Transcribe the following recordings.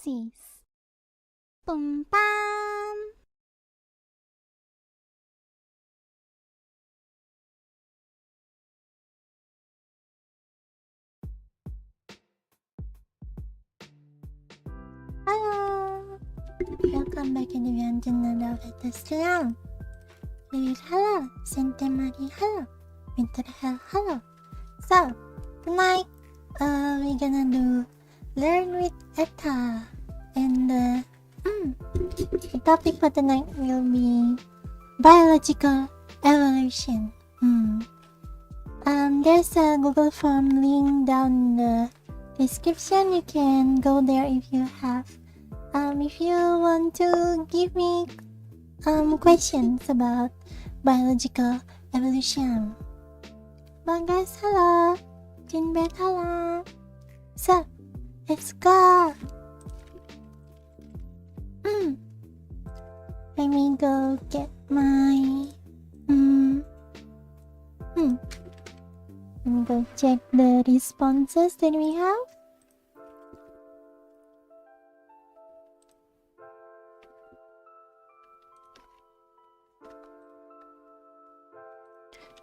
Aussies. Boom bam. Hello. Welcome back in the Vietnam of Ethel. Hello. Centenary. Hello. Winter hell. Hello. So tonight, we're gonna do Learn with Ethel, and the topic for tonight will be biological evolution. There's a Google form link down in the description. You can go there if you have. If you want to give me questions about biological evolution. But guys, hello. Jinbet, hello. So, let's go. Let me go get my let me go check the responses that we have.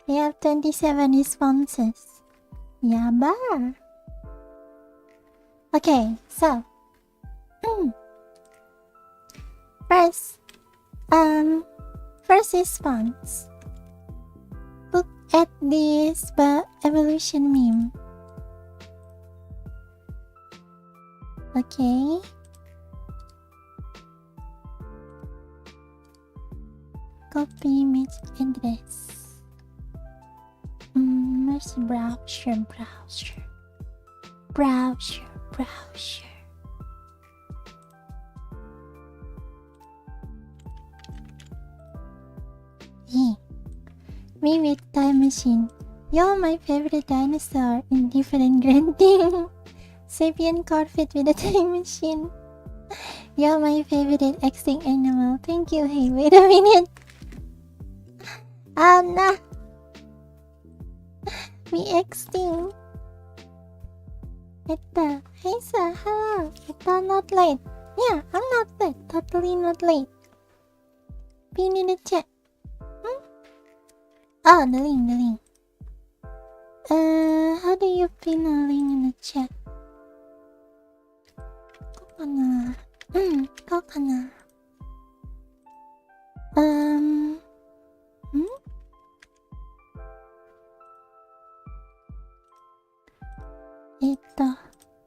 We have 27 responses. Yabar. Okay, so first response. Look at this evolution meme. Okay. Copy image address. Browser. Yeah. Me with time machine. You're my favorite dinosaur in different grading. Sapien Corvid with a time machine. You're my favorite extinct animal. Thank you. Hey, wait a minute. Nah. We extinct. Ethel. Hey sir, hello. Ethel not late. Yeah, I'm not late. Totally not late. Pin in the chat. Oh, the link. How do you pin a link in the chat? Kokana.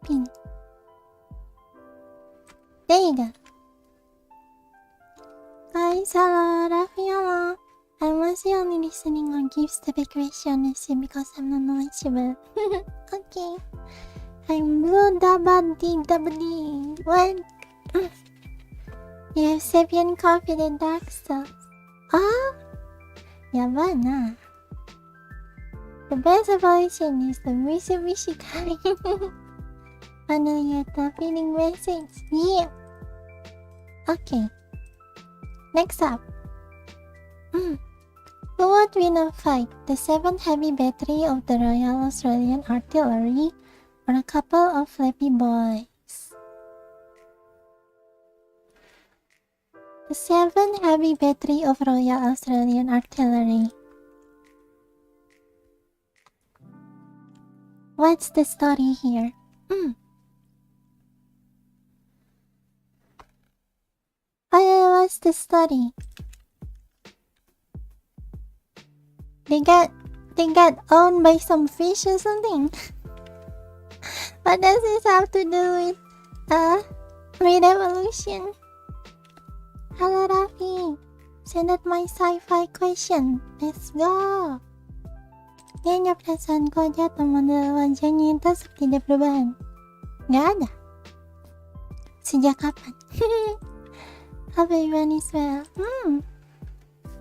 Pin. There you go. Guys, hello, Rafaela. I was only listening or gives the big question because I'm not knowledgeable. Okay. I'm blue double-D. What? You have sapien coffee and dark stuff. Ah? Yabana. The best evolution is the Mitsubishi kind. Finally, you're the feeling message. Yeah. Okay. Next up. Who would win a fight? The 7 heavy battery of the Royal Australian Artillery or a couple of flappy boys? The 7 heavy battery of Royal Australian Artillery. What's the story here? What's the story? They got owned by some fish or something. What does this have to do with evolution? Hello Rafi, send out my sci-fi question. Let's go. Kayaknya perasaanku aja teman wajahnya itu tidak perubahan. Gak ada. Sejak kapan? Hope everyone is well.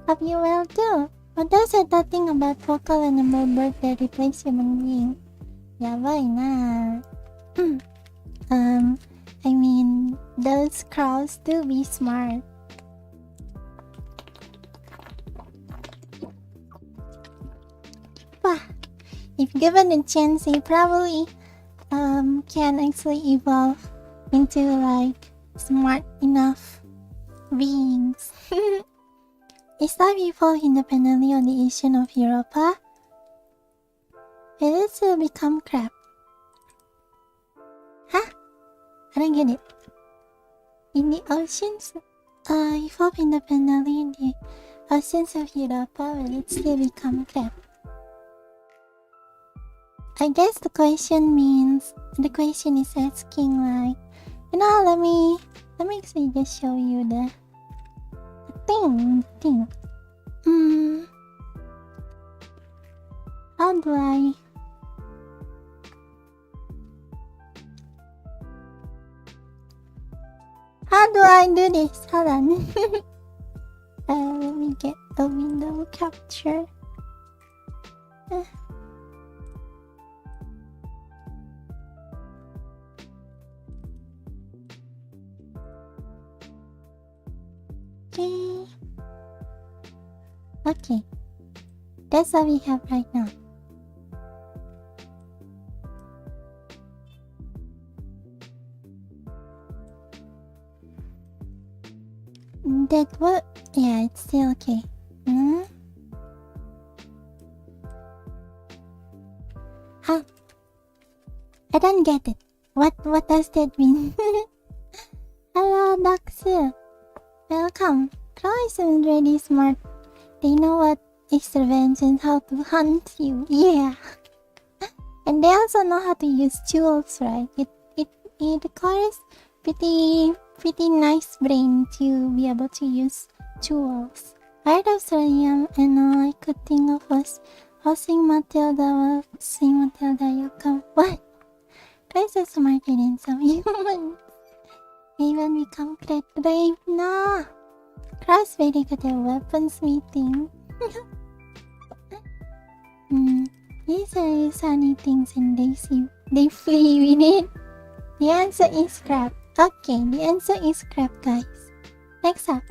Hope you well too. What does that thing about vocal animal bird that replace human being? Yabai na. I mean, those crows do be smart. If given a chance, they probably can actually evolve into like smart enough beings. Is life evolve independently on the ocean of Europa? Will it still become crab? Huh? I don't get it. In the oceans, evolve independently in the oceans of Europa, will it still become crab? I guess the question is asking like, let me actually just show you the thing. How do I do this? Hold on. Let me get a window capture. Okay. That's what we have right now. That what? Yeah, it's still okay. Huh? I don't get it. What does that mean? Hello, Daxu. Welcome. Crow isn't really smart. They know what is revenge and how to hunt you. Yeah. And they also know how to use tools, right? It requires pretty nice brain to be able to use tools. Right of Australian, and all I could think of was Housing Matilda, you come. What? Guys are smarter than some humans. Even become great brave. Nah. Cross very good at weapons meeting. These are sunny things and they flee with it. The answer is crab. Okay, the answer is crab, guys. Next up.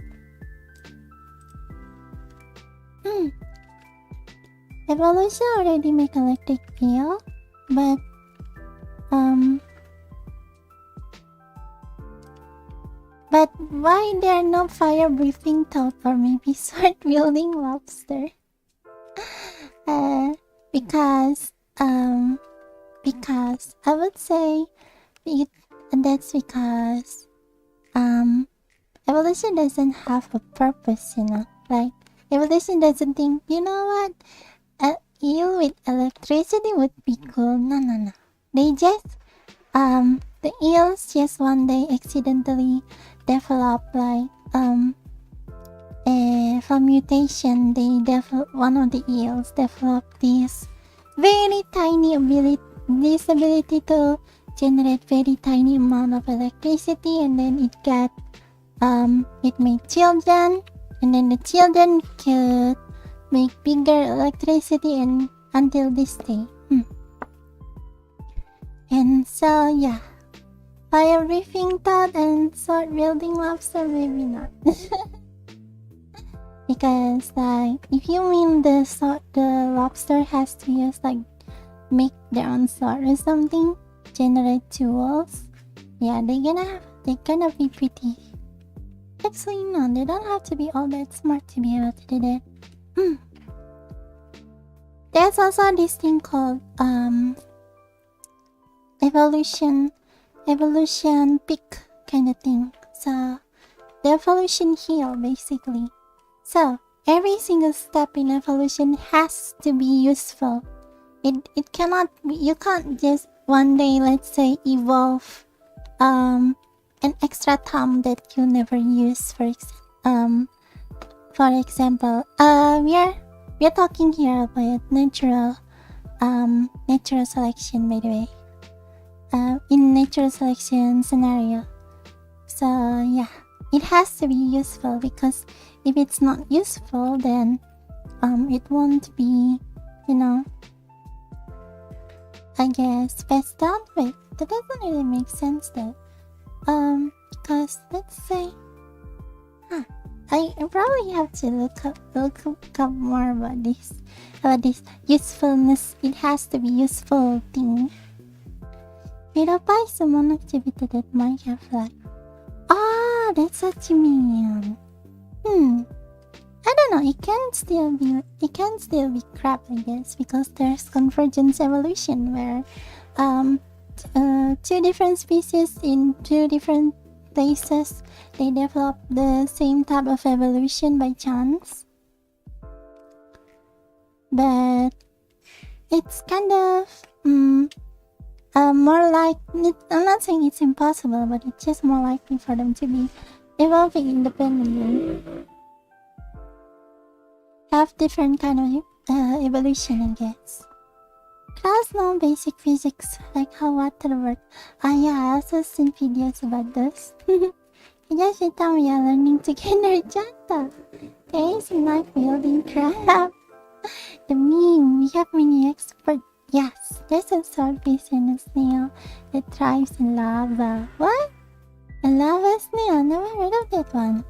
Evolution already make electric eel, but why there are no fire breathing toad or maybe sword wielding lobster? Because I would say that's because evolution doesn't have a purpose, like evolution doesn't think, what, an eel with electricity would be cool. No, they just the eels just one day accidentally develop like from mutation. One of the eels developed this very tiny ability to generate very tiny amount of electricity, and then it made children, and then the children could make bigger electricity and until this day. And so yeah, fire breathing toad and sword wielding lobster, maybe not. Because like if you mean the lobster has to use like make their own sword or something, generate tools, yeah, they're gonna be pretty. Actually no, they don't have to be all that smart to be able to do that. There's also this thing called evolution peak kind of thing. So the evolution hill basically. So every single step in evolution has to be useful. It cannot be, you can't just one day, let's say, evolve an extra thumb that you never use. For example, we're talking here about natural selection, by the way. In natural selection scenario. So yeah, it has to be useful, because if it's not useful, then it won't be, I guess passed down. Wait, that doesn't really make sense though. Because let's say, I probably have to look up more about this usefulness. It has to be useful thing. Europa is a mono activity that might have like, Oh, that's what you mean. I don't know. It can still be crap, I guess, because there's convergence evolution where two different species in two different places, they develop the same type of evolution by chance. But it's kind of more like, I'm not saying it's impossible, but it's just more likely for them to be evolving independently. Have different kind of evolution, I guess. Class know basic physics, like how water works. Yeah, I also seen videos about this. I guess you tell me are learning together, Jata. There is not building crap. The meme, we have many experts. Yes, there's a swordfish and a snail that thrives in lava. What? A lava snail? Never heard of that one.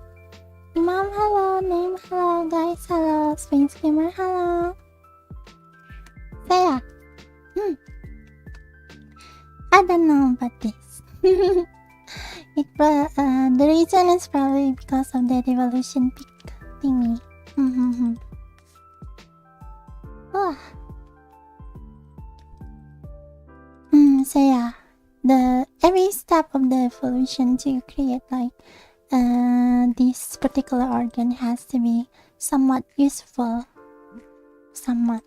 Imam, hello. Name, hello. Guys, hello. Space Gamer, hello. So yeah. I don't know about this. The reason is probably because of that evolution peak thingy. Oh. So yeah, every step of the evolution to create like this particular organ has to be somewhat useful. Somewhat.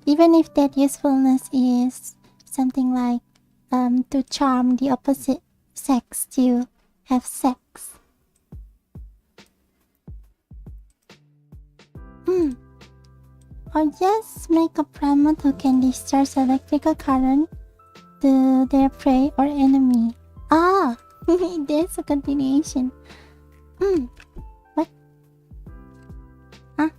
Even if that usefulness is something like to charm the opposite sex to have sex. Or just make a primate who can discharge electrical current to their prey or enemy. Ah, there's a continuation. What? Huh?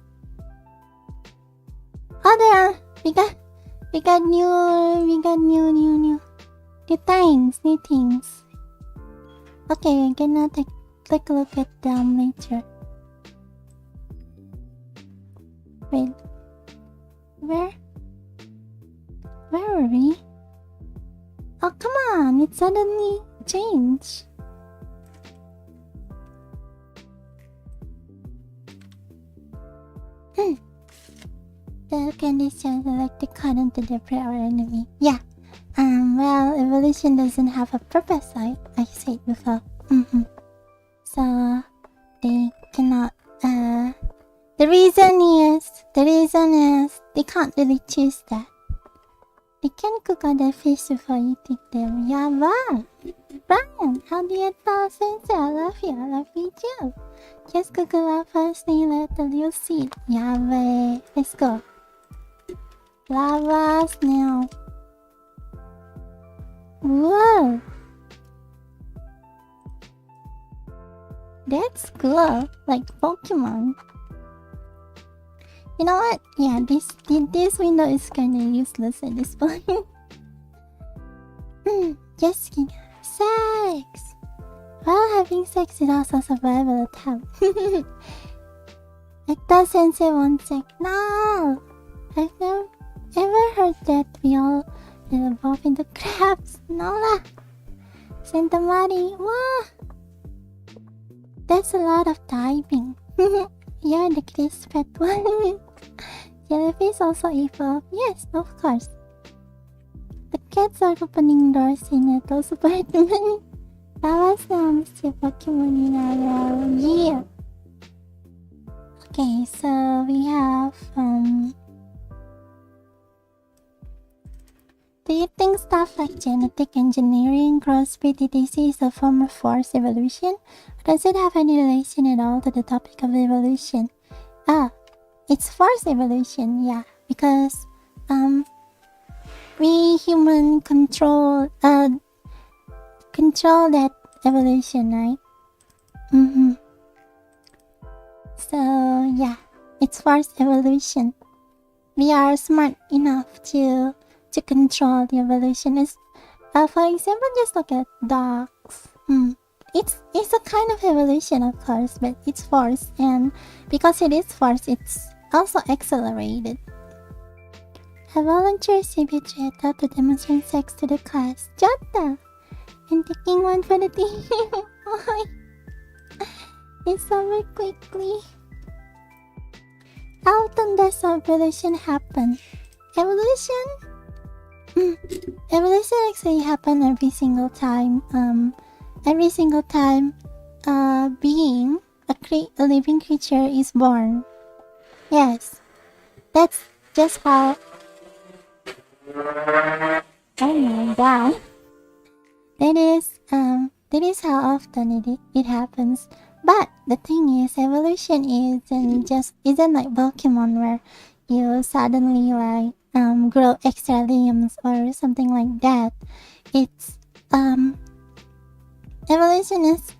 Oh, there. We got new things. Okay, we're gonna take a look at them later. Wait. Where were we? Oh, come on, it suddenly changed. The candies just electric current to their prey or enemy. Yeah. Well, evolution doesn't have a purpose, I said before. So they cannot the reason is they can't really choose that. They can cook other fish before eating them. Yeah, wow. Brian, how do you tell since I love you too. Just cook a lot first, then let the you'll see it. Yeah, babe. Let's go. Lava snail. Whoa. That's cool. Like Pokemon. You know what? Yeah, this window is kinda useless at this point. Just kidding. Sex! Well, having sex is also survival attempt. Ethel sensei wants sex. No! I've never ever heard that we all will evolve into crabs. No lah! Santa Mari, wow! That's a lot of diving. Yeah, the crisp pet one. Jellyfish also evolve. Yes, of course. The cats are opening doors in Ethel's apartment. That was the Mr. Pokemon in our yeah. Okay, so we have do you think stuff like genetic engineering, crossbreed, etc. is a form of forced evolution? Or does it have any relation at all to the topic of evolution? It's forced evolution, yeah, because we human control that evolution, right? So yeah, it's forced evolution. We are smart enough to control the evolution. Is for example, just look at dogs. It's a kind of evolution, of course, but it's forced, and because it is forced, it's also accelerated. A volunteer CBJ thought to demonstrate sex to the class. Jota! and taking one for the team. It's over quickly. How often does evolution happen? Evolution? Evolution actually happen every single time. Being a living creature is born. Yes, that's just how. Oh my god. That is how often it happens. But the thing is, evolution isn't like Pokemon where you suddenly like grow extra limbs or something like that. It's evolution is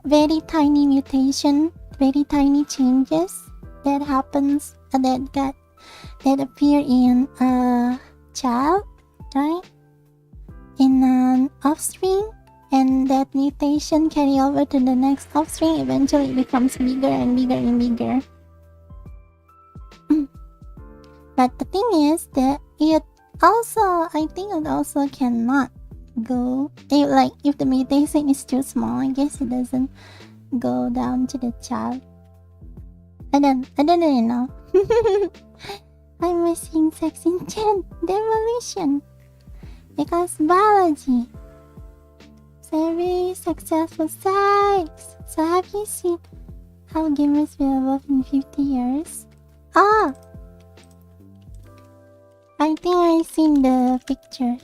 very tiny mutation, very tiny changes that happens that appear in a child, right? In an offspring, and that mutation carry over to the next offspring. Eventually it becomes bigger and bigger and bigger. But the thing is that I think it also cannot go, if the mutation is too small, I guess it doesn't go down to the child. I don't really know. I'm missing sex in chat. Devolution. Because biology. So very successful sex. So have you seen how gamers will evolve in 50 years? Ah! I think I've seen the picture.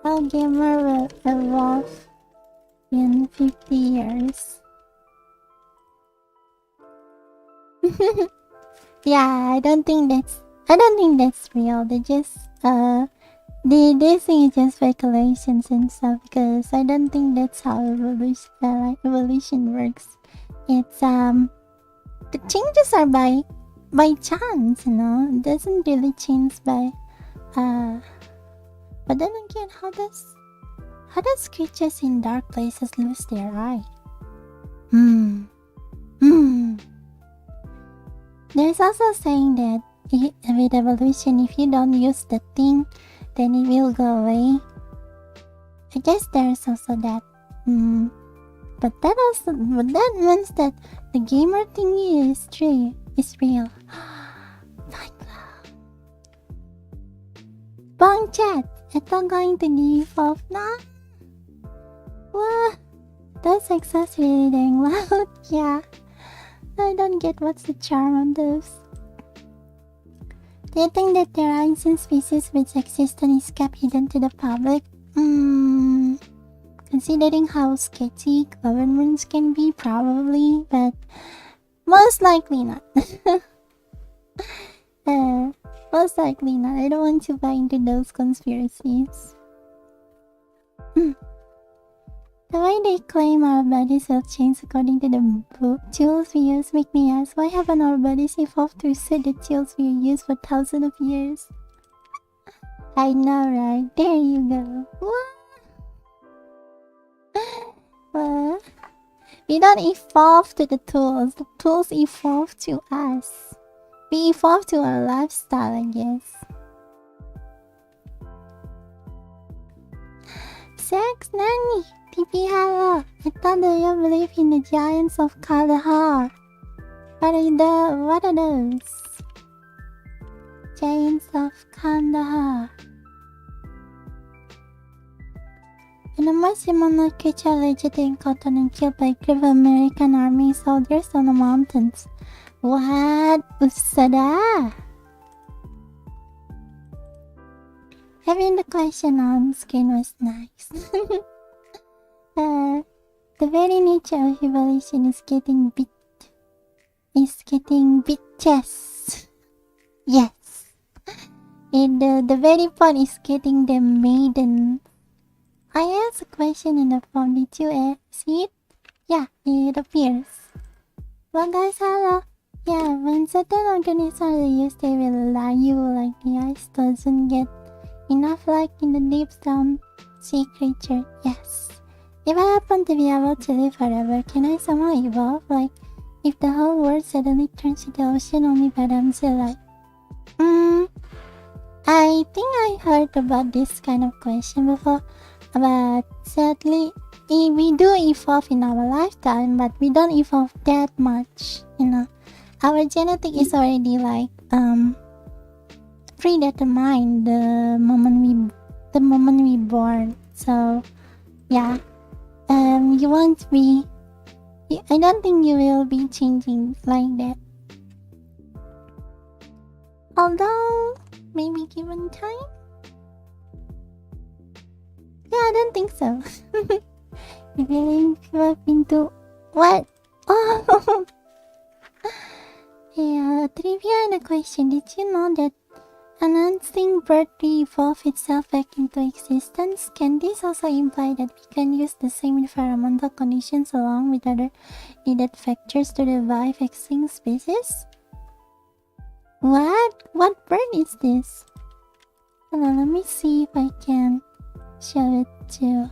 How gamer will evolve in 50 years. Yeah, I don't think that's real. They just this thing is just speculations and stuff, because I don't think that's how evolution works. It's the changes are by chance, you know. It doesn't really change by but then again, how does creatures in dark places lose their eye? There's also saying that with evolution, if you don't use the thing, then it will go away. I guess there's also that. But that means that the gamer thingy is real. Fight Club. Bang chat. Ethel going to default now? What? Those exhausts really dang loud. Yeah. I don't get what's the charm on those. Do you think that there are ancient species which exist and is kept hidden to the public? Considering how sketchy governments can be, probably, but most likely not. Most likely not. I don't want to buy into those conspiracies. The way they claim our bodies will change according to the tools we use make me ask, why haven't our bodies evolved to suit the tools we use for thousands of years? I know, right? There you go. What? We don't evolve to the tools evolve to us. We evolve to our lifestyle, I guess. Sex Nanny! TP hello! I thought that you believe in the giants of Kandahar. What are those? Giants of Kandahar. An amazing monarch creature allegedly encountered and killed by a group of American army soldiers on the mountains. What? Usada? Having the question on screen was nice. The very nature of evolution is getting bitches. Yes. And the very point is getting them maiden. I asked a question in the form. Did you see it? Yeah, it appears. Well guys, hello. Yeah, when certain organisms are used, they will lie you like the ice doesn't get enough light in the deep down sea creature. Yes. If I happen to be able to live forever, can I somehow evolve? Like, if the whole world suddenly turns to the ocean only but I'm still like... I think I heard about this kind of question before. But sadly, we do evolve in our lifetime, but we don't evolve that much, you know. Our genetic is already like predetermined the moment we born. So yeah, you won't be. I don't think you will be changing like that. Although maybe given time. Yeah, I don't think so. Revealing into what? Oh. Yeah, trivia and a question. Did you know that announcing birth re-evolve itself back into existence? Can this also imply that we can use the same environmental conditions along with other needed factors to revive extinct species? What? What bird is this? Hold on, let me see if I can show it to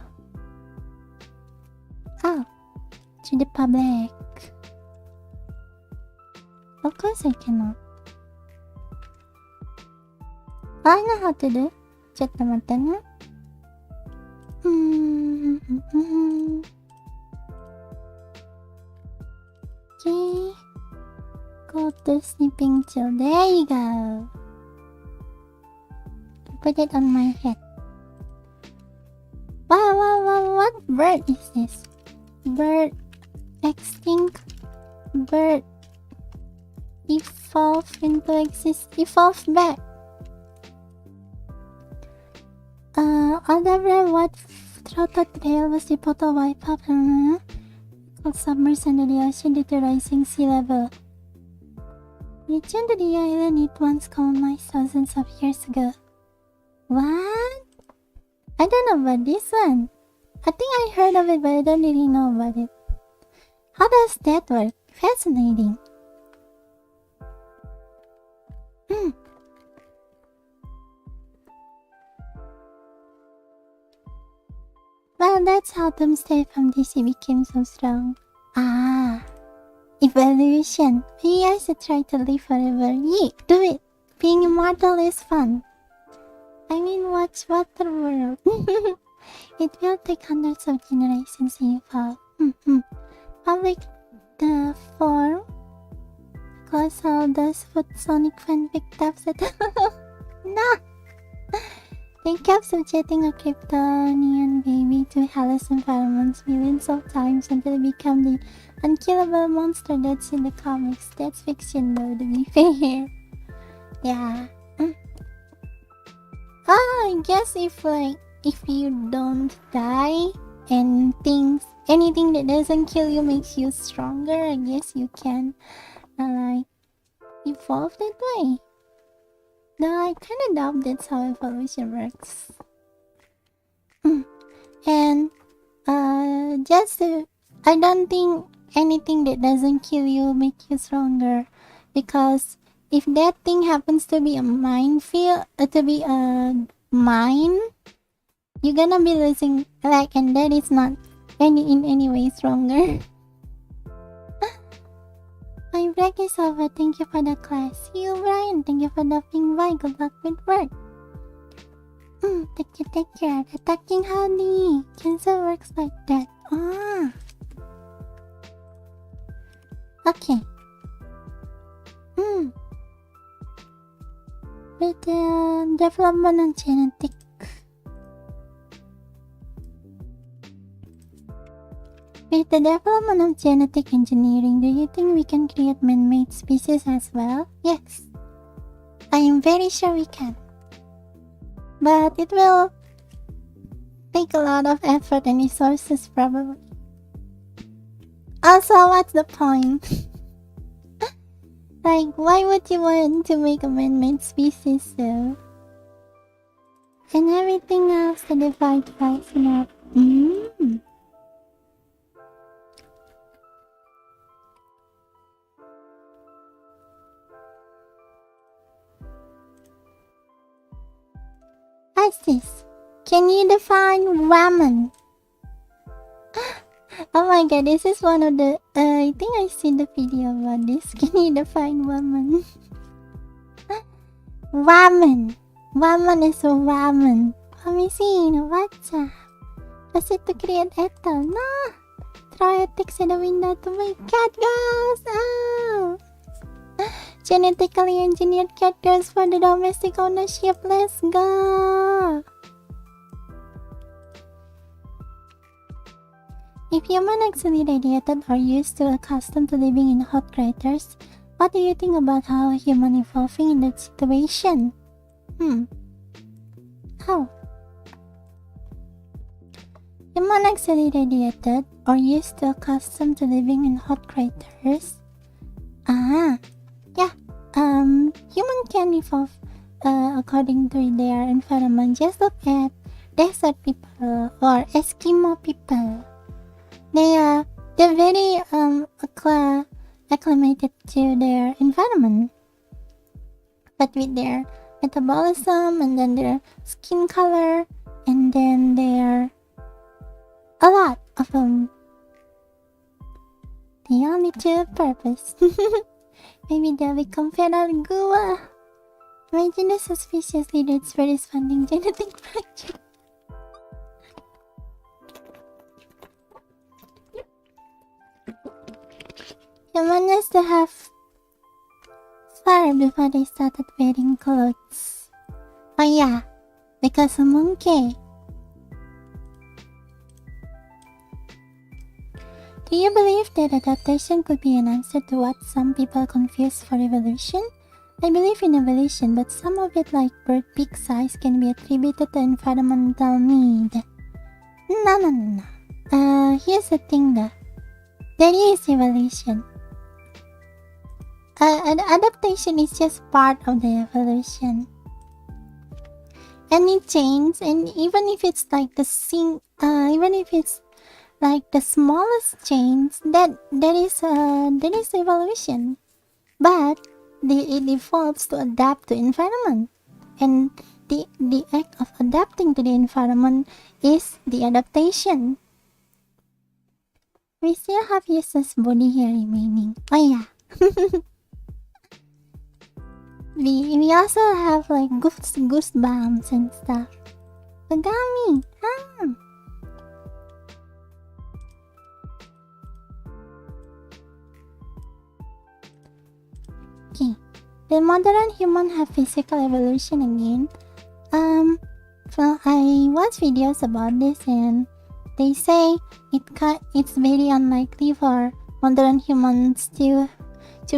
the public. Of course I cannot. I know how to do. Chat naman. Okay. Go to sleeping chill. There you go. Put it on my head. Wow, what bird is this? Bird extinct. Bird evolve into evolve back. Algebra, what throated tail was the photo wipe up submerged under the ocean due to rising sea level. Returned to the island it once colonized thousands of years ago. What? I don't know about this one. I think I heard of it, but I don't really know about it. How does that work? Fascinating. Well, that's how Doomsday from DC became so strong. Evolution. We guys should try to live forever. Yeah, do it. Being immortal is fun. I mean, watch Waterworld. It will take hundreds of generations to evolve. Public the form. Cause all those foot Sonic fanfic taps at No! They kept subjecting a Kryptonian baby to hellish environments millions of times until it became the unkillable monster that's in the comics. That's fiction though, to be fair. Yeah. I guess if you don't die and anything that doesn't kill you makes you stronger, I guess you can evolve that way. No, I kinda doubt that's how evolution works. And I don't think anything that doesn't kill you make you stronger, because if that thing happens to be a minefield, to be a mine, you're gonna be losing, and that is not in any way stronger. My break is over. Thank you for the class. See you, Brian. Thank you for dropping by. Good luck with work. Take care. Attacking honey. Cancer works like that. Okay. With the development of genetic. With the development of genetic engineering, do you think we can create man-made species as well? Yes. I am very sure we can. But it will take a lot of effort and resources probably. Also, what's the point? Why would you want to make a man-made species though? And everything else to divide rising up. What's this? Can you define ramen? Oh my god, this is one of the... I think I seen the video about this. Can you define ramen? Ramen. Ramen is a ramen. Let me see. What's that? Was it to create Ethel? No! Throw ethics in the window to make cat girls! Oh! Genetically engineered cat girls for the domestic ownership. Let's go! If humans actually radiated or used to accustomed to living in hot craters, what do you think about how human evolving in that situation? How? Human actually radiated or used to accustomed to living in hot craters? Yeah. Human can evolve according to their environment. Just look at desert people or Eskimo people. They're very acclimated to their environment, but with their metabolism and then their skin color and then their a lot of them. They only to purpose. Maybe they'll become feral gua. Imagine a suspicious leader for responding genetic fracture. Human used to have fur before they started wearing clothes. Oh yeah, because a monkey. Do you believe that adaptation could be an answer to what some people confuse for evolution? I believe in evolution, but some of it, like bird beak size, can be attributed to environmental need. No. Here's the thing though. There is evolution. Adaptation is just part of the evolution. Any change, and even if it's like even if it's like the smallest change, there is evolution. But it evolves to adapt to environment, and the act of adapting to the environment is the adaptation. We still have useless body hair remaining. Oh yeah. we also have like goosebumps and stuff. Tagami! Okay. Will modern human have physical evolution again? So I watched videos about this and they say it's very unlikely for modern humans to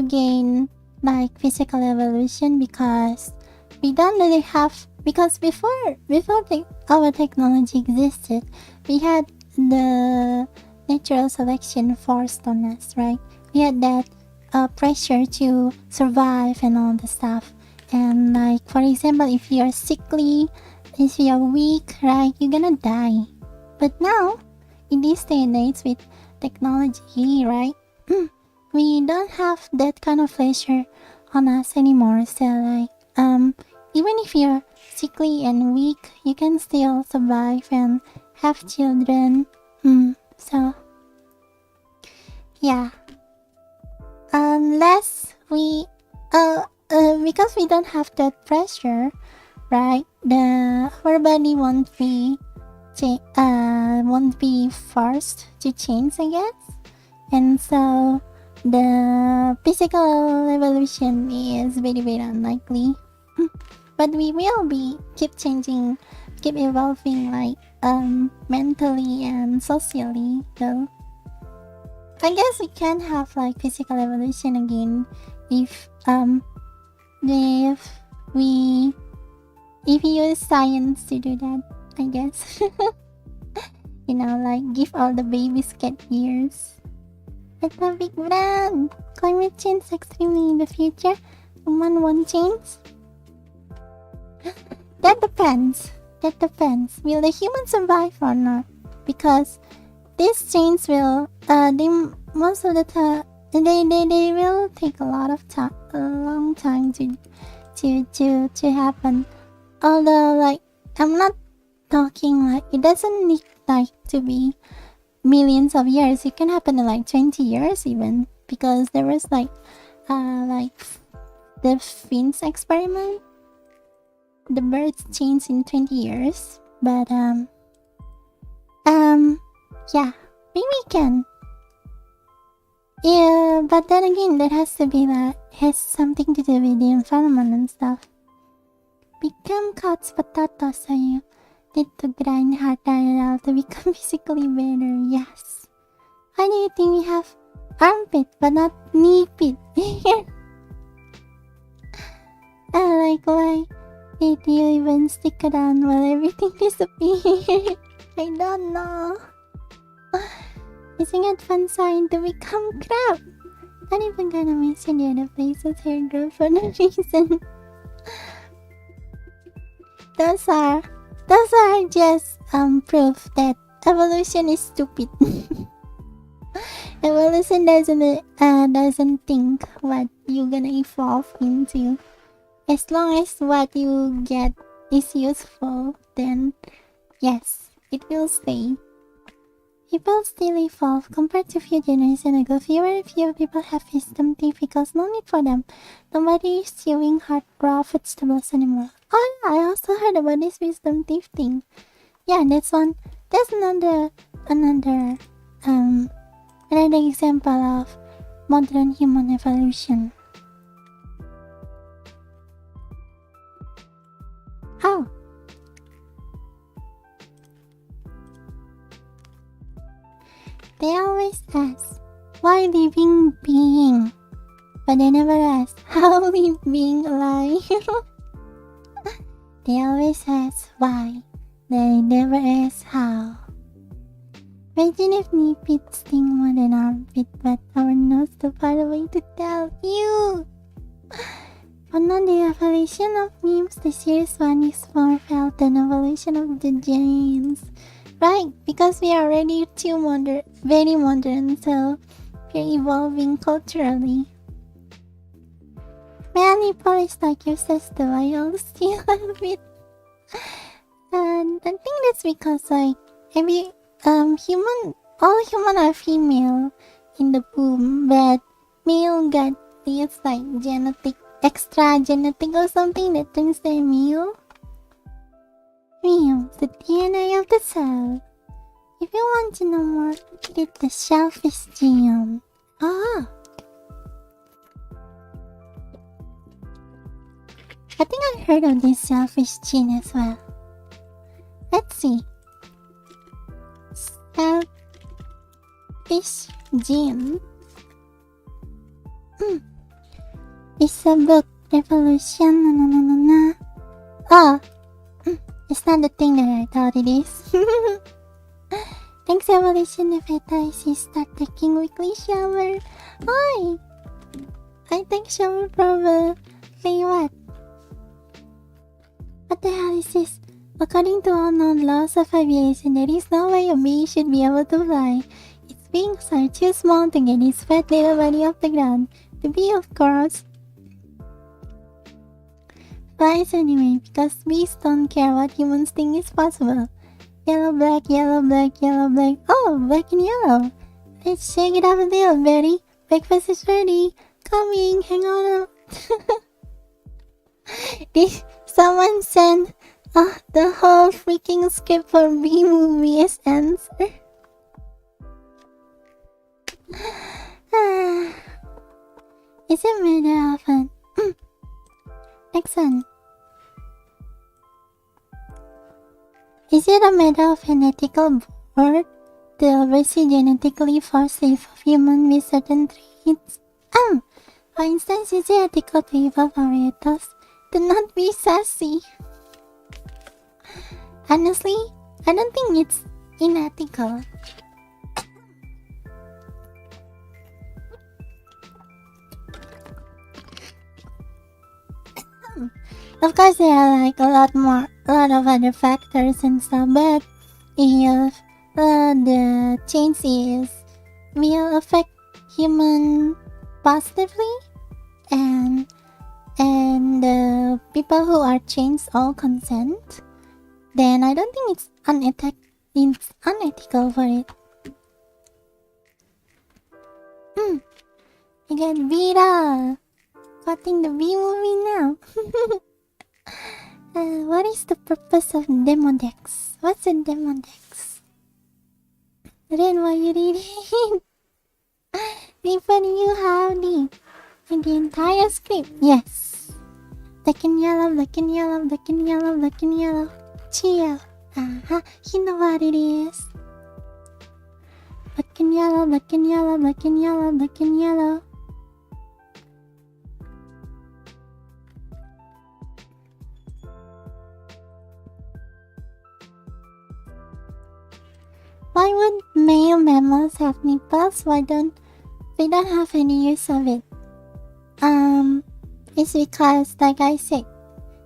gain like physical evolution because we don't really have, because before our technology existed, we had the natural selection forced on us, right? We had that pressure to survive and all the stuff. And like, for example, if you're sickly, if you're weak, right, you're gonna die. But now, in this day and age with technology, right, we don't have that kind of pressure on us anymore. So like, even if you're sickly and weak, you can still survive and have children. So yeah, unless we because we don't have that pressure, right, our body won't be forced to change, I guess. And so the physical evolution is very, very unlikely. But we will keep changing, keep evolving, like mentally and socially though. I guess we can have like physical evolution again if we use science to do that, I guess. You know, like give all the babies cat ears. It's a big brand. Climate change extremely in the future. Human won't change. That depends. Will the humans survive or not? Because this change will most of the time they will take a long time to happen. Although like I'm not talking like it doesn't need like to be millions of years. It can happen in like 20 years even, because there was like the Finns experiment. The birds change in 20 years, but Yeah, maybe we can. Yeah, but then again, that has something to do with the environment and stuff. Become couch potato, so you need to grind harder to become physically better. Yes. Why do you think we have armpit but not knee pit? Like, why did you even stick around while everything disappeared? I don't know. Using it fun sign to become crap. Not even gonna mention the other places hair grow for no reason. Those are just proof that evolution is stupid. Evolution doesn't think what you're gonna evolve into. As long as what you get is useful, then yes, it will stay. People still evolve compared to a few generations ago. Fewer people have wisdom teeth because no need for them. Nobody is chewing hard raw vegetables anymore. Oh yeah, I also heard about this wisdom teeth thing. Yeah, that's another example of modern human evolution. Oh. They always ask, why living being? But they never ask, how living being alive? They always ask why. They never ask how. Imagine if knee pit sting more than armpit, but our nose too far away to tell you. But not the evolution of memes, the serious one is more felt than evolution of the giants. Right, because we are already very modern, so we're evolving culturally. Many Polish like useless though, I always still love it. And I think that's because like all human are female in the womb, but male got this like extra genetic or something that turns them male. The DNA of the cell. If you want to know more, read the shellfish genome. Ah! I think I heard of this shellfish gene as well. Let's see. Shellfish gene. It's a book. Revolution. Oh! It's not the thing that I thought it is. Thanks evolution if I start taking weekly shower. Why? I take shower probably what? What the hell is this? According to all known laws of aviation, there is no way a bee should be able to fly. Its wings are too small to get its fat little body off the ground. The bee, of course, flies anyway, because bees don't care what humans think is possible. Yellow, black, yellow, black, yellow, black. Oh, black and yellow. Let's shake it up a little, Betty. Breakfast is ready. Coming, hang on. Did someone send the whole freaking script for B movie as answer? Is it made often? Next one. Is it a matter of an ethical board to oversee genetically forced life of human with certain traits? For instance, is it ethical to evolve our ethos to not be sassy? Honestly, I don't think it's unethical. Of course, there are like a lot of other factors and stuff, but if the change will affect human positively, and the people who are changed all consent, then I don't think it's unethical for it. You get Vita watching the B movie now. What is the purpose of Demodex? What's a Demodex? Then why you reading? Even you have the entire script. Yes. Black and yellow, black and yellow, black and yellow, black and yellow. Chill. You know what it is. Black and yellow, black and yellow, black and yellow, black and yellow. Why would male mammals have nipples? Why don't we don't have any use of it? It's because, like I said,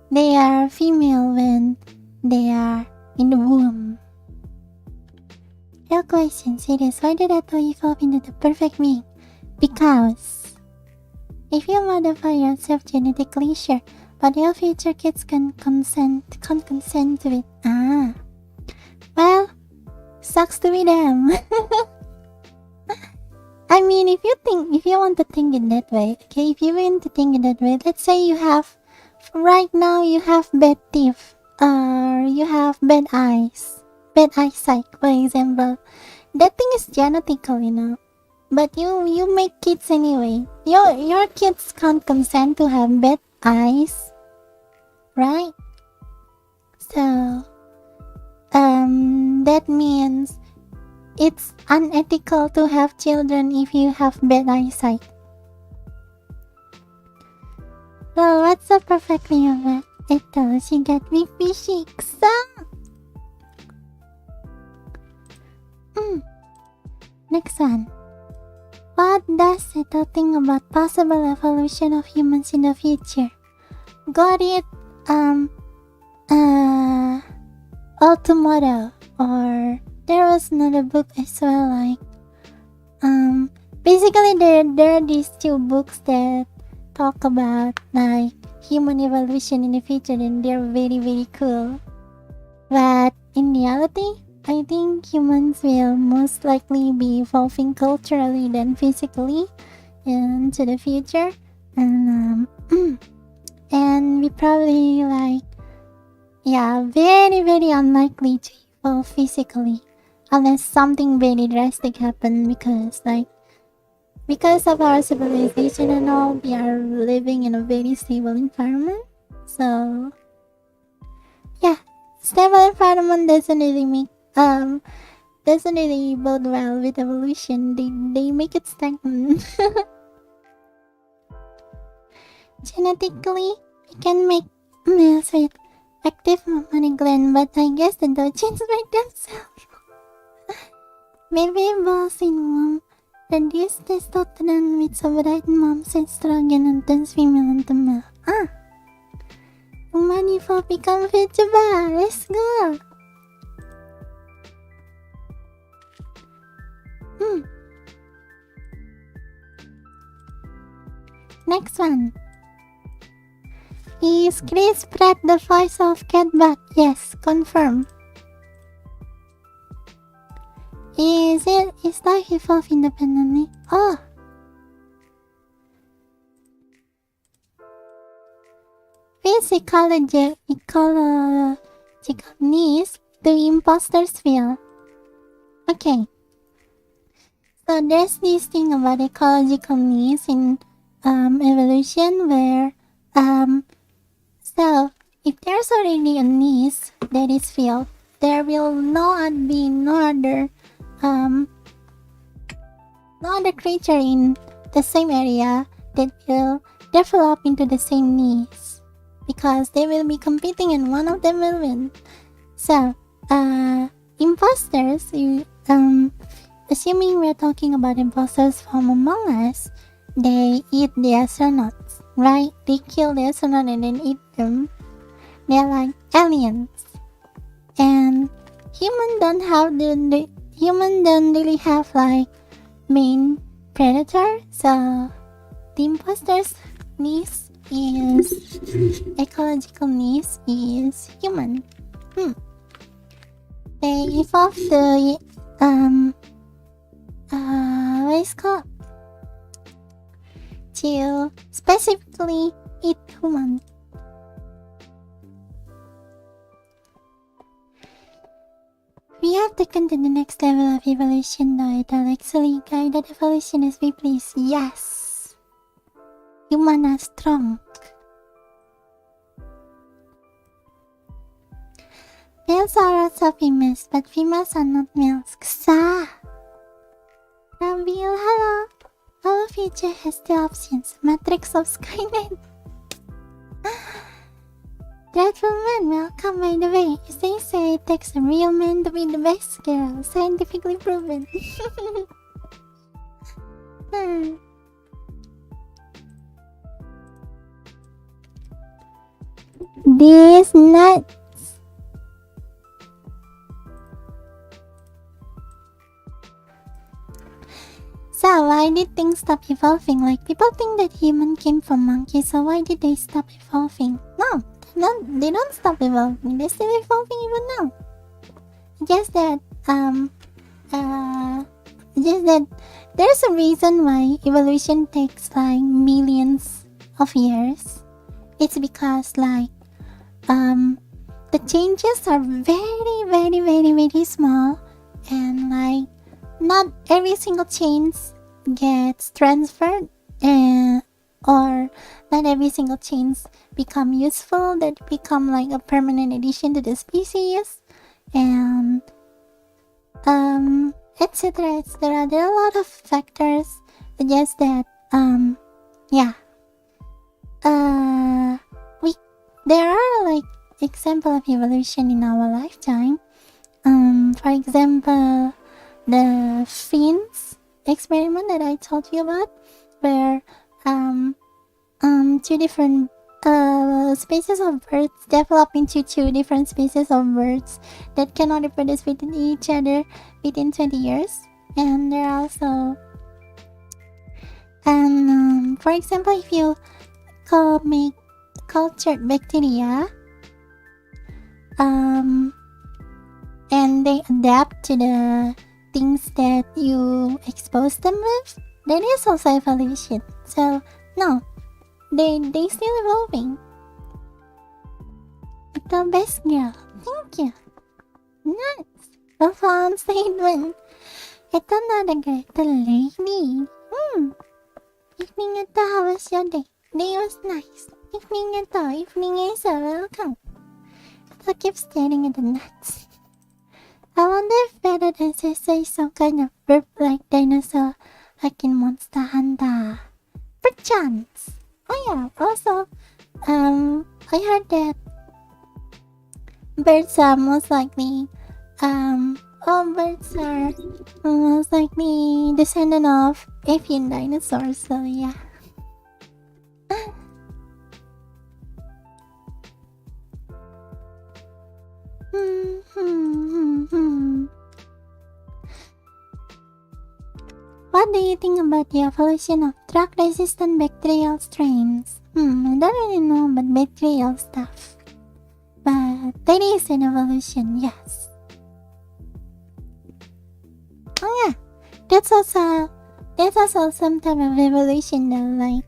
they are female when they are in the womb. Real question, serious. Why did Ethel evolve into the perfect being? Because if you modify yourself genetically, sure, but your future kids can't consent to it. Well, sucks to be them. I mean, if you want to think in that way, okay, if you want to think in that way, let's say right now you have bad teeth, or you have bad eyesight, for example. That thing is genetical, but you make kids anyway. Your kids can't consent to have bad eyes, right? So, that means it's unethical to have children if you have bad eyesight. So what's so perfectly about Ethel? She got big cheeks. Next one. What does Ethel think about possible evolution of humans in the future? Got it all tomorrow, or there was another book as well, like basically there are these two books that talk about like human evolution in the future, and they're very, very cool. But in reality, I think humans will most likely be evolving culturally than physically into the future, and and we probably very, very unlikely to evolve physically unless something very drastic happen, because of our civilization and all, we are living in a very stable environment. So yeah, stable environment doesn't really bode well with evolution. They make it stagnant. Genetically, we can make males with active mammary gland, but I guess the genes make themselves. Maybe balls in womb reduce testosterone with sobright moms and estrogen and turns female into male. Money for become VTuber. Let's go. Next one. Is Chris Pratt the voice of Catback? Yes, confirm. Is life evolve independently? Oh! Ecological needs do imposters feel? Okay. So there's this thing about ecological needs in evolution where so if there's already a niche that is filled, there will not be no other creature in the same area that will develop into the same niche, because they will be competing and one of them will win. So imposters, assuming we're talking about imposters from Among Us, they eat the astronauts, right? They kill the astronaut and then eat them. They're like aliens. And humans don't really have like main predator, so the imposter's niche is ecological niche is human. They evolved the what is called to specifically eat humans. We have taken to the next level of evolution though. It'll actually guide that evolution as we please. Yes! Human are strong. Males are also females, but females are not males. Ksa! Rambil, hello! Our future has two options. Matrix of Skynet. Dreadful man, welcome by the way. They say it takes a real man to be the best girl. Scientifically proven. This nuts. So why did things stop evolving? Like people think that human came from monkeys, so why did they stop evolving? No, they don't stop evolving. They're still evolving even now. Just that there's a reason why evolution takes like millions of years. It's because like the changes are very small, and like not every single change gets transferred, or not every single change become useful, that become like a permanent addition to the species, and etc. etc. There are a lot of factors. Just that there are like example of evolution in our lifetime. For example, the fins experiment that I told you about, where two different species of birds develop into two different species of birds that cannot reproduce with each other within 20 years. And there are also for example, if you make cultured bacteria and they adapt to the things that you expose them with, that is also evolution. So no, they still evolving. The best girl. Thank you. Nice. Profound statement. Ito not a great lady. Evening ito, how was your day? Day was nice. Evening ito, evening is welcome. I keep staring at the nuts. I wonder if better than say some kind of burp like dinosaur, like in Monster Hunter. Perchance. Oh yeah, also, I heard that birds are most likely, birds are most likely descendant of avian dinosaurs, so yeah. What do you think about the evolution of drug-resistant bacterial strains? I don't really know about bacterial stuff, but there is an evolution, yes. Oh yeah, that's also some type of evolution though, like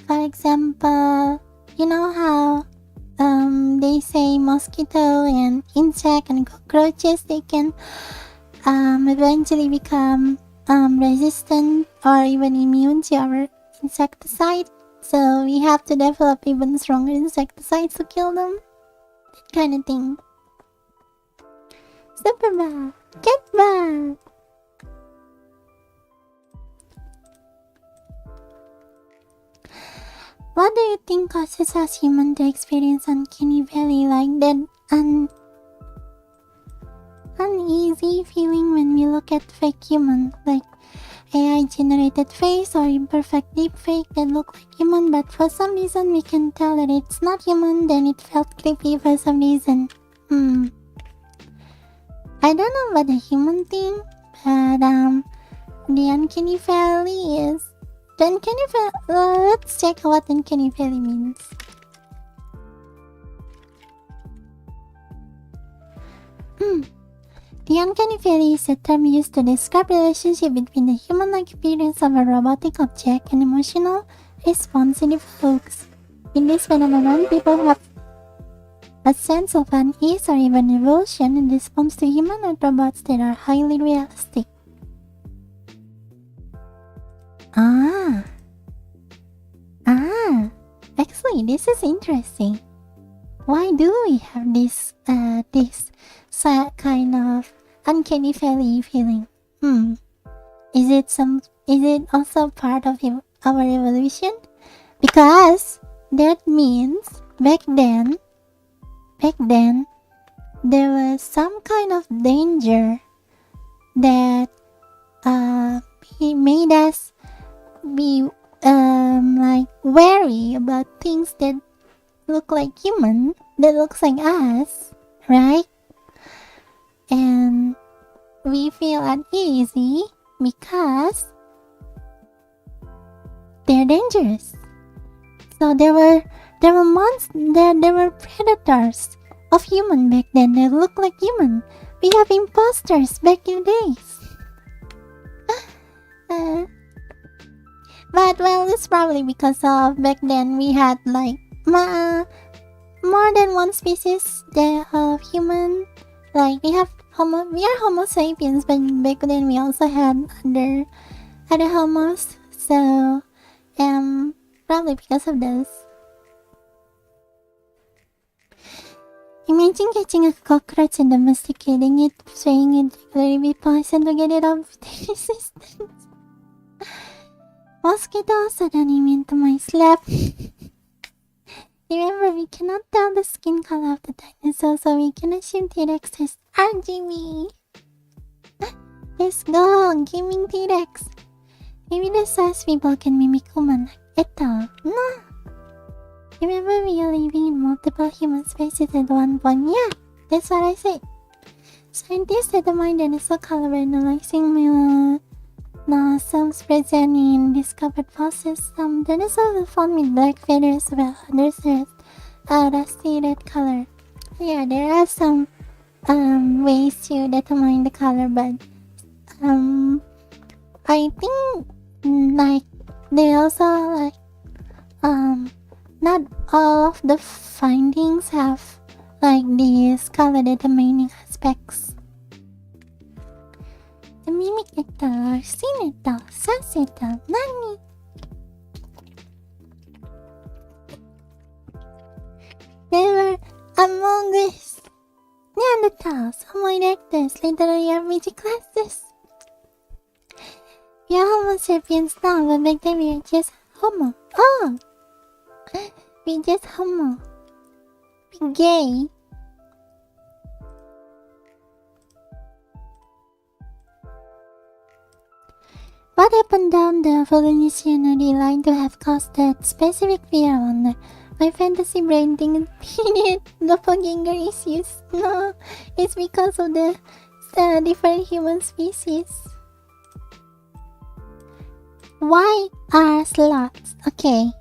for example, you know how they say mosquito and insect and cockroaches, they can eventually become resistant or even immune to our insecticide, so we have to develop even stronger insecticides to kill them, that kind of thing. Super bad. Get back. What do you think causes us humans to experience uncanny valley, like that uneasy feeling when we look at fake human, like AI generated face or imperfect deepfake that look like human, but for some reason we can tell that it's not human, then it felt creepy for some reason. I don't know about the human thing, but the uncanny valley is the uncanny valley. Let's check what uncanny valley means. The uncanny valley is a term used to describe the relationship between the human-like appearance of a robotic object and emotional response it evokes. In this phenomenon, people have a sense of unease or even revulsion in response to humanoid robots that are highly realistic. Actually, this is interesting. Why do we have this kind of uncanny valley feeling? Is it also part of our evolution? Because that means back then there was some kind of danger that made us be like wary about things that look like human, that looks like us, right? And we feel uneasy because they're dangerous. So there were predators of human back then that look like human. We have imposters back in days. But well, it's probably because of back then we had like more than one species of human. Like we are Homo sapiens, but back then we also had other homos. So probably because of this. Imagine catching a cockroach and domesticating it, spraying it regularly with poison to get it off the resistance. Mosquito suddenly into my slap. Remember, we cannot tell the skin color of the dinosaur, so we can assume T-Rex is RGB. Let's go, gaming T-Rex. Maybe the size people can mimic human like Ethel. No. Remember, we are living in multiple human species at one point. Yeah, that's what I said. Scientists determined dinosaur color by analyzing melanosomes present in discovered fossils. Some dinosaurs were found with black feathers, while others had a rusty red color. Yeah, there are some ways to determine the color, but I think like they also like not all of the findings have like these color determining aspects. The mimic Ethel, seen Ethel, says Ethel, nani? They were among us. Neanderthals, Homo erectus, literally RPG classes. We are Homo sapiens now, but back then we are just Homo. Oh! We just Homo. Be gay. What happened down the evolutionary line to have caused that specific fear? I wonder. My fantasy brain thinking doppelganger issues. No, it's because of the different human species. Why are sloths? Okay,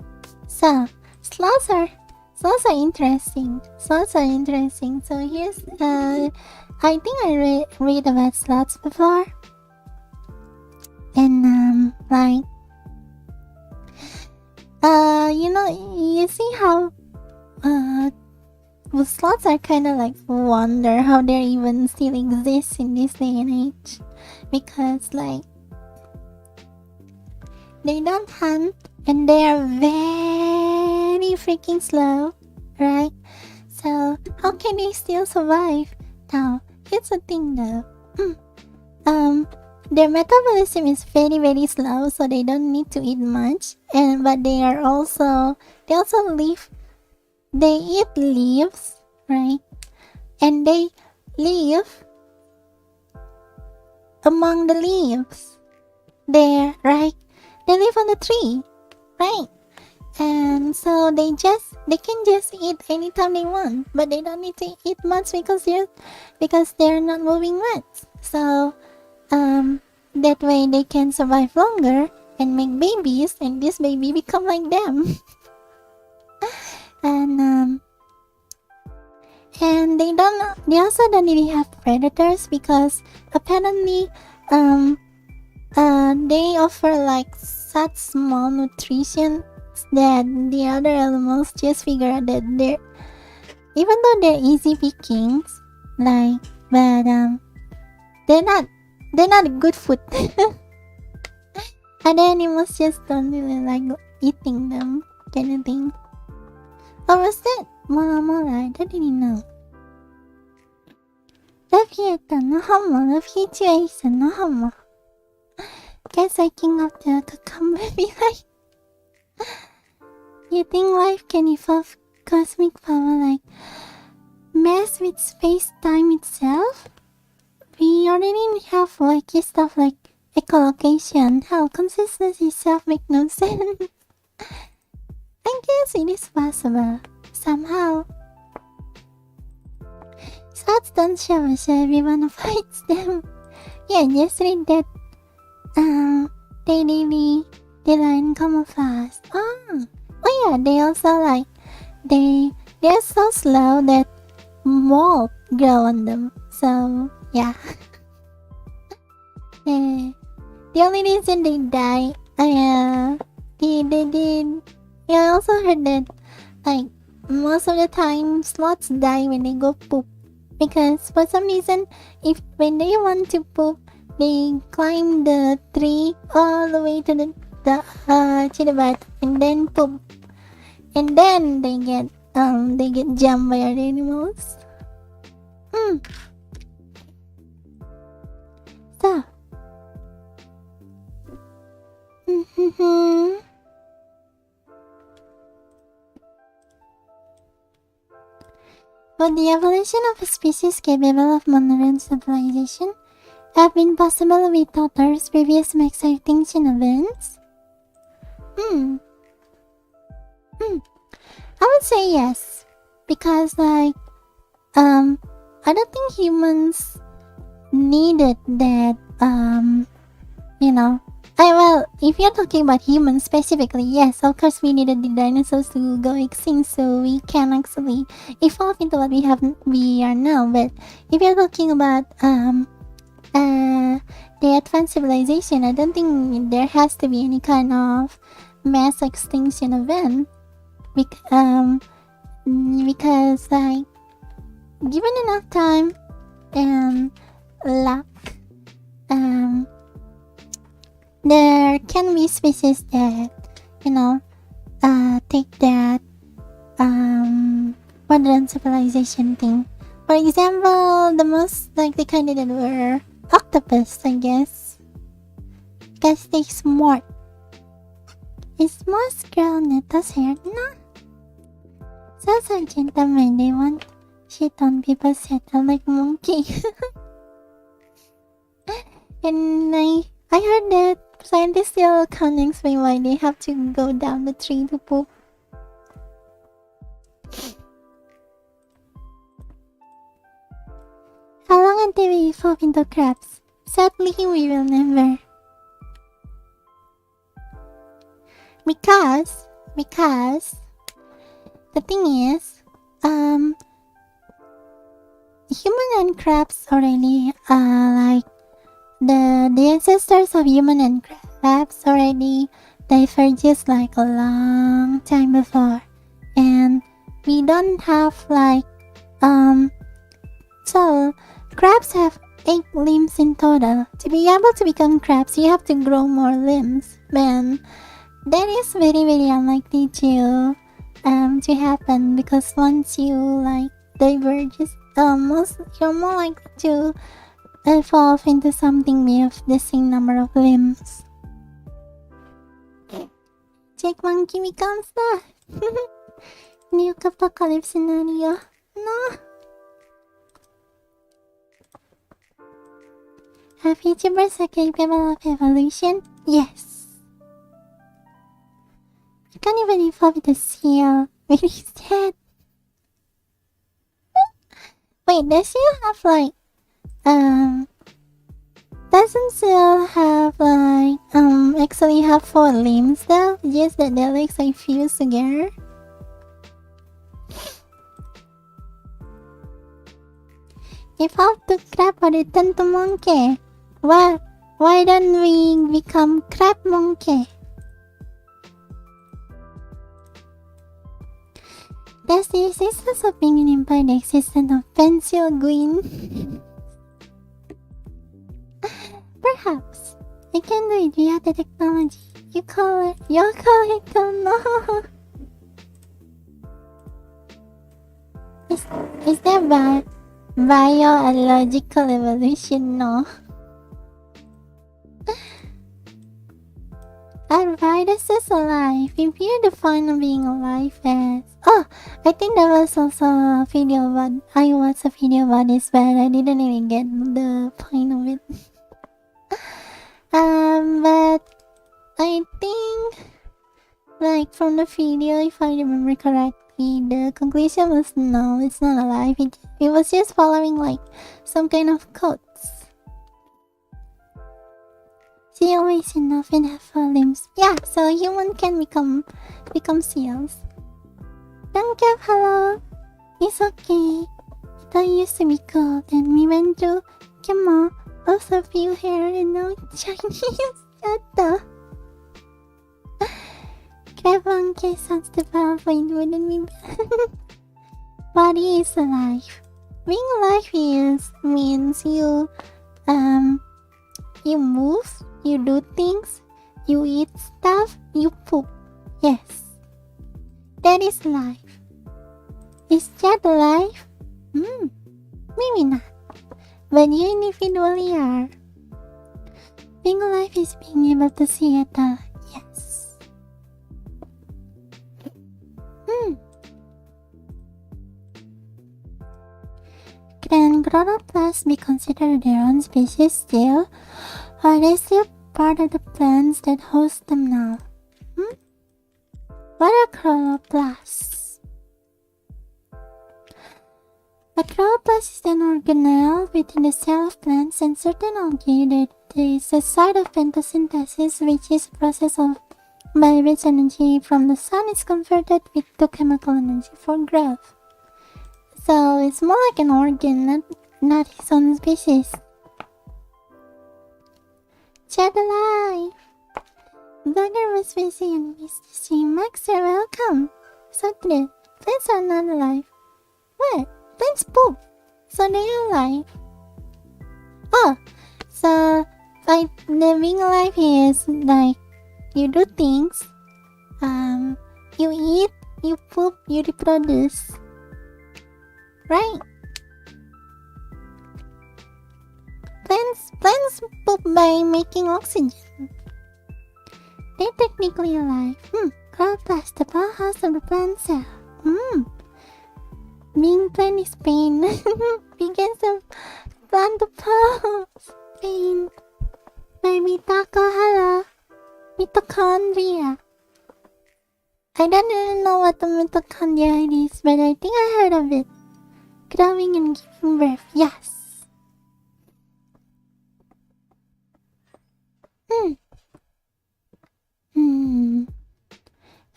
so sloths are interesting. Sloths are interesting. So here's I think I read about sloths before, and like you see how sloths are kind of like wonder how they even still exist in this day and age, because like they don't hunt and they are very freaking slow, right? So how can they still survive? Now here's the thing though. Their metabolism is very very slow, so they don't need to eat much, but they also eat leaves, right? And they live among the leaves there, right? They live on the tree, right? And so they can just eat anytime they want, but they don't need to eat much because they're not moving much. So that way they can survive longer and make babies, and this baby become like them. And they also don't really have predators, because apparently they offer like such small nutrition that the other animals just figure out that even though they're easy pickings, like, but they're not good food. Other animals just don't really like eating them, kind of thing. Or was that Mola? I didn't know. Love you, no homo. Love you too, Ace, no homo. Guess I king of the cucumber be like. You think life can evolve cosmic power like mess with space-time itself? We already have wacky stuff like echolocation. How consistency itself make no sense. I guess it is possible. Somehow. Swords don't show us everyone fights them. Yeah, just read that. They really line camouflage. Oh yeah, they also like they're so slow that mold grow on them. So yeah. The only reason they die, they did. Yeah, I also heard that like most of the time sloths die when they go poop because for some reason when they want to poop they climb the tree all the way to the bottom and then poop and then they get jumped by other animals. So would the evolution of a species capable of modern civilization have been possible without Earth's previous mass extinction events? I would say yes. Because like I don't think humans needed that well, if you're talking about humans specifically, yes, of course we needed the dinosaurs to go extinct so we can actually evolve into what we are now. But if you're talking about the advanced civilization, I don't think there has to be any kind of mass extinction event. Because like given enough time and luck, there can be species that take that modern civilization thing. For example, the most likely candidate were octopus, I guess, because they're smart. Is most grounded as hair, no? So gentlemen, they want shit on people's head like monkey. And I heard that scientists still can't explain why they have to go down the tree to poop. How long until we evolve into crabs? Sadly, we will never. Because the thing is, human and crabs already like the ancestors of human and crabs already diverges like a long time before, and we don't have like so crabs have 8 limbs in total. To be able to become crabs, you have to grow more limbs. Man, that is very very unlikely to happen because once you like diverge, you're more likely to evolve into something with the same number of limbs. Jake Monkey becomes the new apocalypse scenario. No. Are VTubers capable of evolution? Yes. I can't even evolve with a seal when he's dead. Wait, does seal have like doesn't seal have like actually have 4 limbs though? Just that their legs are fused together. Evolve to crab or return to monkey? Well, why don't we become crab monkey? Does the existence of being imply the existence of pencil green? Perhaps. I can do it via the technology. You call it no. Is that biological evolution? No. Are viruses alive? If you define being alive as... Oh, I think there was also a video about... I watched a video about this, but I didn't even get the point of it. But I think... Like, from the video, if I remember correctly, the conclusion was no, it's not alive. It was just following, like, some kind of codes. She always enough and have 4 limbs. Yeah, so human can become seals. Don't give hello. It's okay. It used to be cold and we went to Kemo. Also feel hair and no Chinese. Shut up. Grab one case sounds the PowerPoint wouldn't be bad. Body is alive. Being alive means you move, you do things, you eat stuff, you poop. Yes. That is life. Is that life? Maybe not. But you individually are. Being alive is being able to see it all. Yes. Can chloroplasts be considered their own species still? Or are they still part of the plants that host them now? What are chloroplasts? A chloroplast is an organelle within the cell of plants and certain algae that is a site of photosynthesis, which is a process by which energy from the sun is converted to chemical energy for growth. So it's more like an organ, not his own species. Chat alive! Blogger was busy and missed the stream. Max, you're welcome. So true. Plants are not alive. What? Plants poop. So they are alive. Oh, so like the being alive is like you do things, you eat, you poop, you reproduce. Right? Plants poop by making oxygen. They're technically alive. Chloroplast, the powerhouse of the plant cell. Being plant is pain. Begins of plant to pause. Pain. By mitochondria. I don't even know what the mitochondria is, but I think I heard of it. Growing and giving birth. Yes.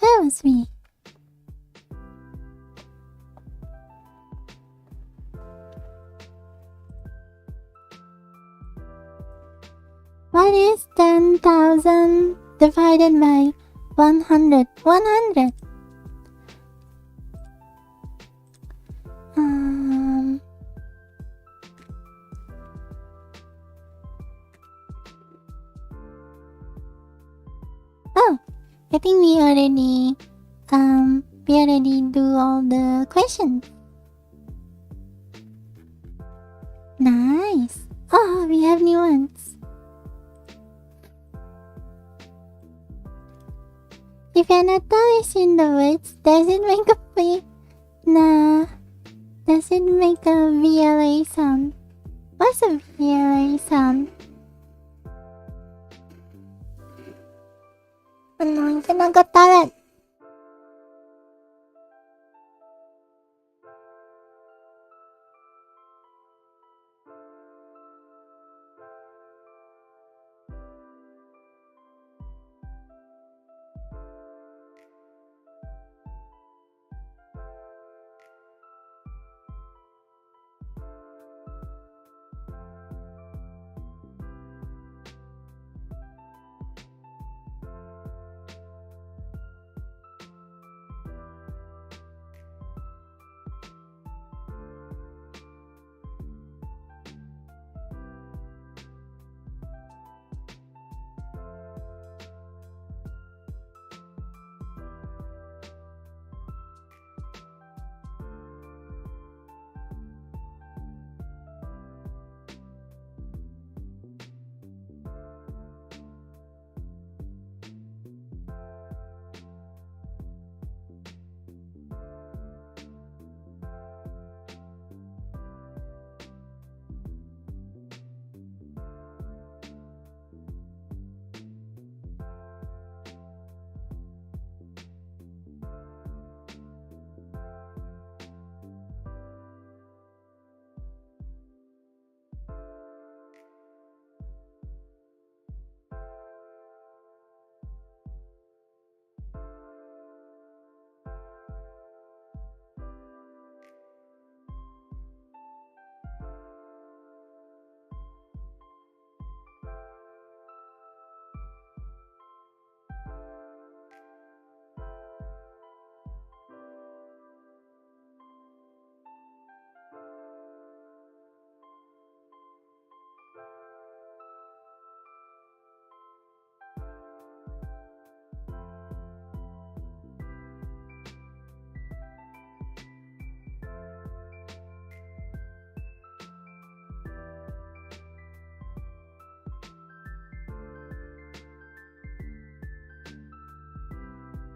That was me. What is 10,000 divided by 100? 100. Oh, I think we already do all the questions. Nice. Oh, we have new ones. If an atoll is in the woods, does it make a does it make a VLA sound? What's a VLA sound? I'm gonna go toilet.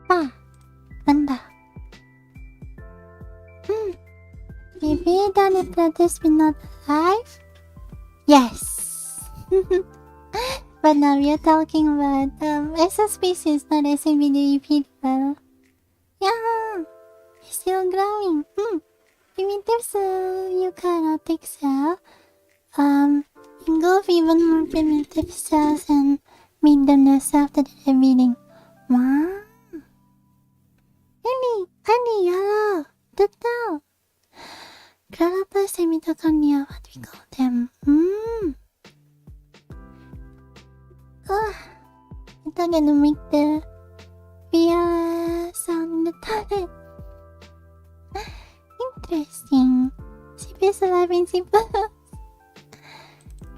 빠 난다. If we done it that this will not alive? Yes. But now we are talking about as a species, not as individual people. Yeah, it's still growing. Primitive cell, eukaryotic cell, engulf even more primitive cells and meet them after the dividing. Wow. Annie, hello. Doctor. Chloroplast mitochondria, what we call them. It's gonna make the sound in the toilet. Interesting. Sheep alive in sheep.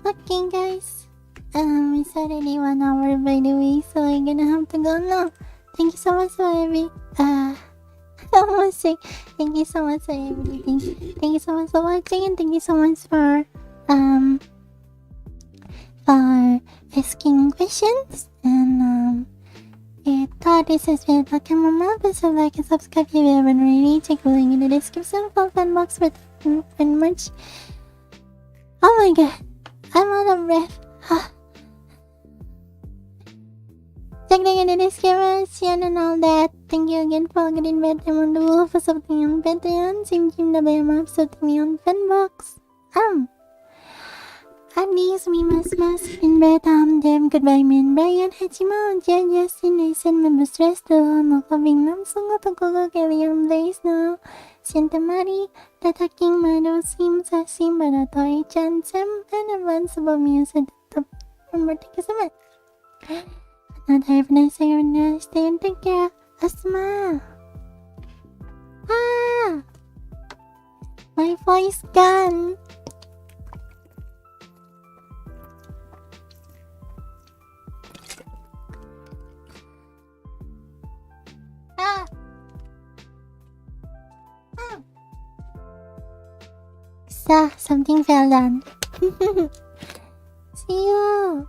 Okay, guys. It's already 1 hour by the way, so I'm gonna have to go now. Thank you so much for everything. Thank you so much for everything. Thank you so much for watching, and thank you so much for asking questions. And I thought this has been a Chamomile, but so like and subscribe if you haven't already. Check the link in the description for FANBOX with merch. Oh my god, I'm out of breath. Check the link in the description and all that. Thank you again for getting better on the wall for something on Patreon. Same team the bear maps with me on FANBOX. At least we must in bed them. Goodbye, man. Brian, Hachimo, Jen, Justin, Nathan, member stress to Mokobing Namsung, Tokogo, Gilliam, Blaze, no. Santa Marie, the Taking Mado, Sims, Asim, Baratoy, Chan, Sam, and advance about me as a top. Remember, take us a minute. Another have a nice day, and stay and take care. Asma. My voice gone. Something fell down. See you.